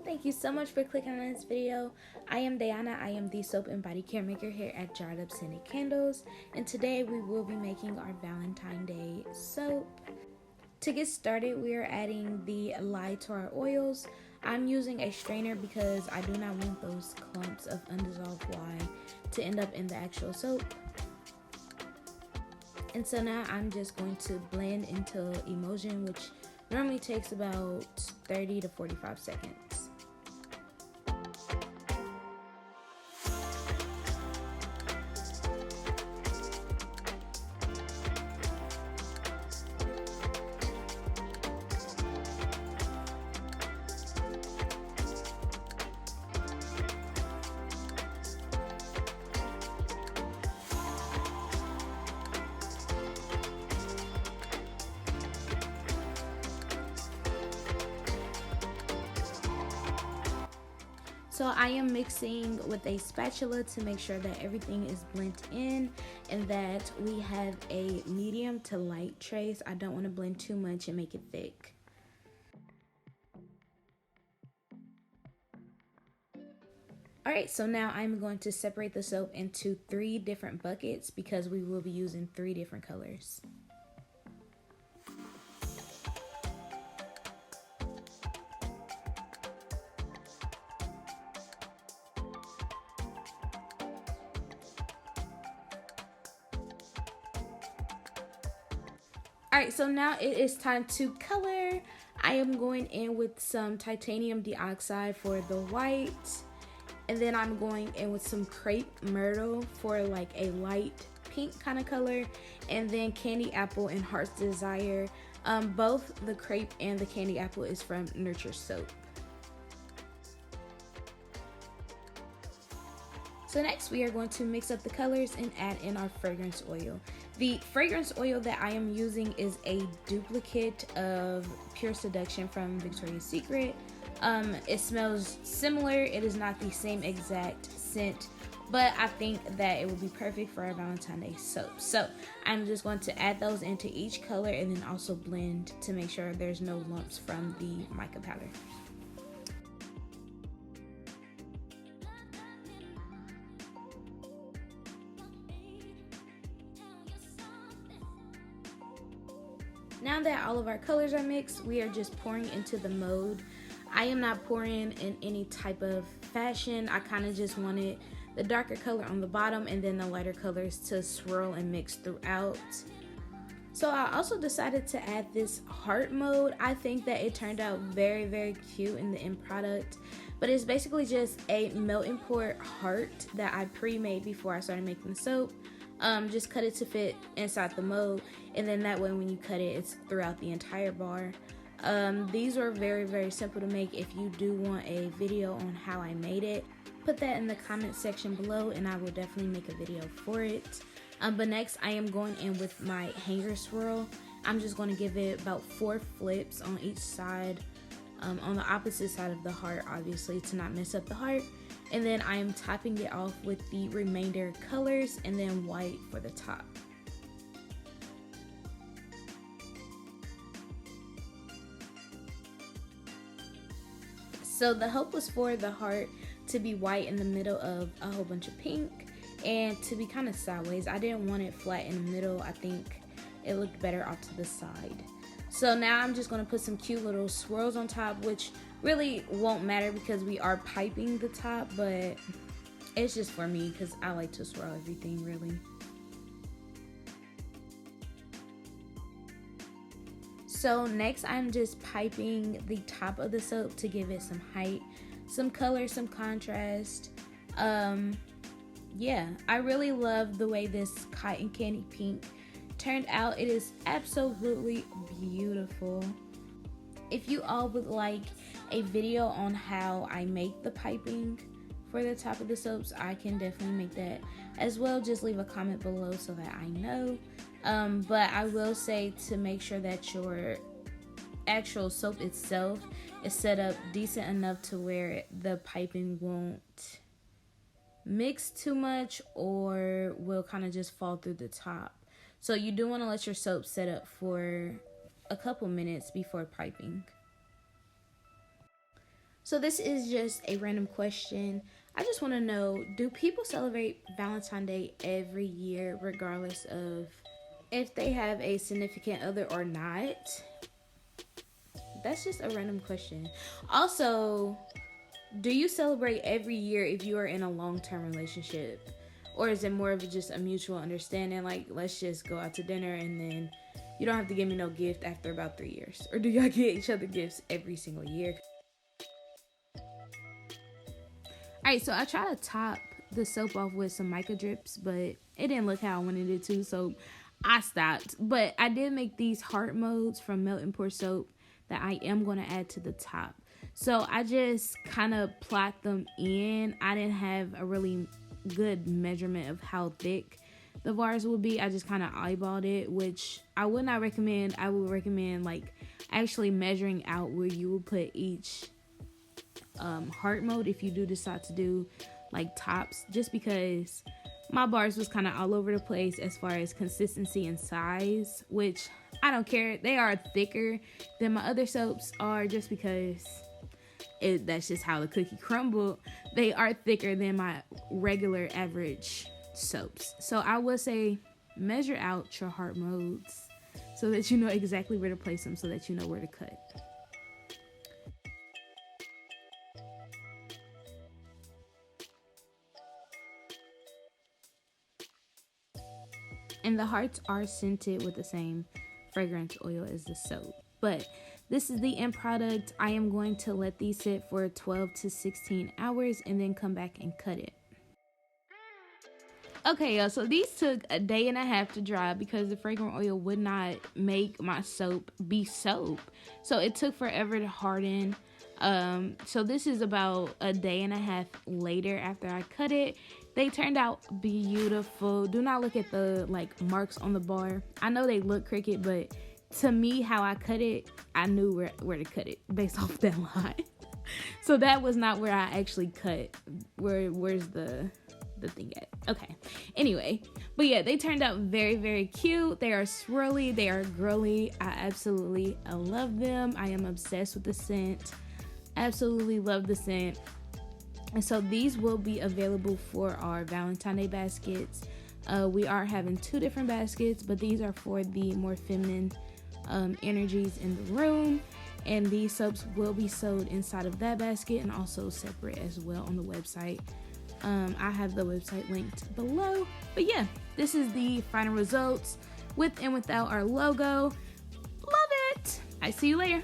Thank you so much for clicking on this video. I am Diana. I am the soap and body care maker here at Jarred Up Scented Candles, and today we will be making our Valentine's Day soap. To get started, we are adding the lye to our oils. I'm using a strainer because I do not want those clumps of undissolved lye to end up in the actual soap. And so now I'm just going to blend until emulsion, which normally takes about 30 to 45 seconds. So I am mixing with a spatula to make sure that everything is blended in and that we have a medium to light trace. I don't want to blend too much and make it thick. Alright, so now I'm going to separate the soap into 3 different buckets because we will be using 3 different colors. Alright, so now it is time to color. I am going in with some titanium dioxide for the white. And then I'm going in with some crepe myrtle for like a light pink kind of color. And then candy apple and heart's desire. Both the crepe and the candy apple is from Nurture Soap. So next we are going to mix up the colors and add in our fragrance oil. The fragrance oil that I am using is a duplicate of Pure Seduction from Victoria's Secret. It smells similar. It is not the same exact scent, but I think that it would be perfect for our Valentine's Day soap. So I'm just going to add those into each color and then also blend to make sure there's no lumps from the mica powder. Now that all of our colors are mixed, we are just pouring into the mold. I am not pouring in any type of fashion. I kind of just wanted the darker color on the bottom and then the lighter colors to swirl and mix throughout. So I also decided to add this heart mode. I think that it turned out very, very cute in the end product. But it's basically just a melt and pour heart that I pre-made before I started making the soap. Just cut it to fit inside the mold, and then that way when you cut it, it's throughout the entire bar. These are very, very simple to make. If you do want a video on how I made it, put that in the comment section below and I will definitely make a video for it. But next I am going in with my hanger swirl. I'm just going to give it about 4 flips on each side, on the opposite side of the heart, obviously, to not mess up the heart. And then I am topping it off with the remainder colors and then white for the top. So the hope was for the heart to be white in the middle of a whole bunch of pink and to be kind of sideways. I didn't want it flat in the middle. I think it looked better off to the side. So now I'm just going to put some cute little swirls on top, which really won't matter because we are piping the top, but it's just for me because I like to swirl everything really. So next I'm just piping the top of the soap to give it some height, some color, some contrast. Yeah, I really love the way this cotton candy pink turned out. It is absolutely beautiful. If you all would like a video on how I make the piping for the top of the soaps, I can definitely make that as well. Just leave a comment below so that I know. But I will say to make sure that your actual soap itself is set up decent enough to where the piping won't mix too much or will kind of just fall through the top. So you do want to let your soap set up for a couple minutes before piping. So this is just a random question. I just want to know, do people celebrate Valentine's Day every year regardless of if they have a significant other or not? That's just a random question. Also, do you celebrate every year if you are in a long-term relationship? Or is it more of just a mutual understanding, like let's just go out to dinner and then you don't have to give me no gift after about 3 years? Or do y'all get each other gifts every single year? Alright, so I tried to top the soap off with some mica drips, but it didn't look how I wanted it to, so I stopped. But I did make these heart modes from Melt and Pour soap that I am going to add to the top. So I just kind of plot them in. I didn't have a really good measurement of how thick the bars would be. I just kind of eyeballed it, which I would not recommend. I would recommend like actually measuring out where you would put each heart mode if you do decide to do like tops, just because my bars was kind of all over the place as far as consistency and size, which I don't care. They are thicker than my other soaps are, just because that's just how the cookie crumbled. They are thicker than my regular average soaps. So I would say measure out your heart modes so that you know exactly where to place them, so that you know where to cut. And the hearts are scented with the same fragrance oil as the soap. But this is the end product. I am going to let these sit for 12 to 16 hours and then come back and cut it. Okay, y'all, so these took a day and a half to dry because the fragrant oil would not make my soap be soap. So it took forever to harden. So this is about a day and a half later after I cut it. They turned out beautiful. Do not look at the like marks on the bar. I know they look crooked, but to me, how I cut it, I knew where to cut it based off that line. So that was not where I actually cut. Where's the thing at? Okay. Anyway, but yeah, they turned out very, very cute. They are swirly. They are girly. I absolutely love them. I am obsessed with the scent. Absolutely love the scent. And so these will be available for our Valentine's Day baskets. We are having 2 different baskets, but these are for the more feminine energies in the room. And these soaps will be sold inside of that basket and also separate as well on the website. I have the website linked below. But yeah, this is the final results with and without our logo. Love it! I see you later.